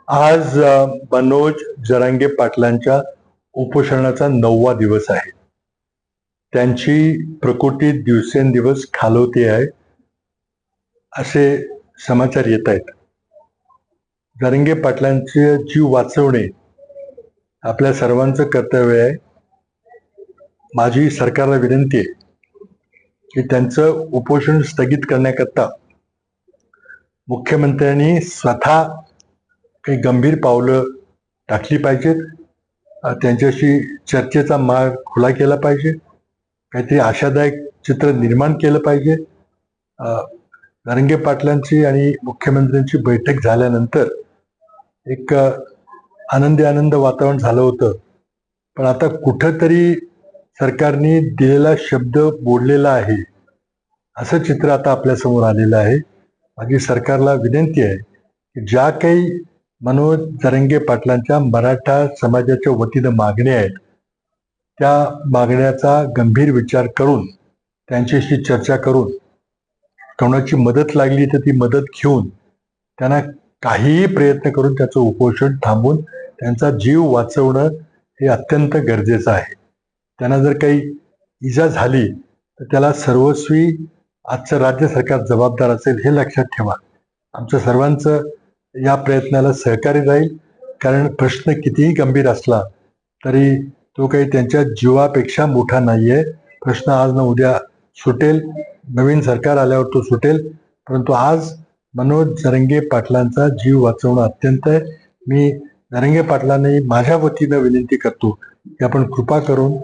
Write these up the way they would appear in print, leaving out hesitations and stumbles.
आज मनोज जरांगे पाटलांच्या उपोषणाचा 9वा दिवस आहे. त्यांची प्रकृती दिवसेंदिवस खालवते आहे असे समाचार येत आहेत. जरांगे पाटलांचे जीव वाचवणे आपल्या सर्वांचं कर्तव्य आहे. माझी सरकारला विनंती आहे की त्यांचं उपोषण स्थगित करण्याकरता मुख्यमंत्र्यांनी स्वतः काही गंभीर पावलं टाकली पाहिजेत. त्यांच्याशी चर्चेचा मार्ग खुला केला पाहिजे. काहीतरी आशादायक चित्र निर्माण केलं पाहिजे. जरांगे पाटलांची आणि मुख्यमंत्र्यांची बैठक झाल्यानंतर एक आनंद वातावरण झालं होतं. पण आता कुठंतरी सरकारने दिलेला शब्द मोडलेला आहे असं चित्र आता आपल्यासमोर आलेलं आहे. माझी सरकारला विनंती आहे की ज्या काही मनोज जरांगे पाटलांच्या मराठा समाजाच्या वतीनं मागण्या आहेत त्या मागण्याचा गंभीर विचार करून त्यांच्याशी चर्चा करून कोणाची मदत लागली तर ती मदत घेऊन त्यांना काहीही प्रयत्न करून त्याचं उपोषण थांबवून त्यांचा जीव वाचवणं हे अत्यंत गरजेचं आहे. त्यांना जर काही इजा झाली तर त्याला सर्वस्वी आजचं राज्य सरकार जबाबदार असेल हे लक्षात ठेवा. आमचं सर्वांचं या प्रयत्नाला सहकार्य राहील. कारण प्रश्न कितीही गंभीर असला तरी तो काही त्यांच्या जीवापेक्षा मोठा नाहीये. प्रश्न आज ना उद्या सुटेल, नवीन सरकार आल्यावर तो सुटेल. परंतु आज मनोज जरांगे पाटलांचा जीव वाचवणं अत्यंत आहे. मी जरांगे पाटलांनी माझ्या वतीनं विनंती करतो की आपण कृपा करून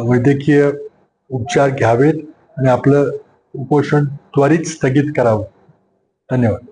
वैद्यकीय उपचार घ्यावेत आणि आपलं उपोषण त्वरित स्थगित करावं. धन्यवाद.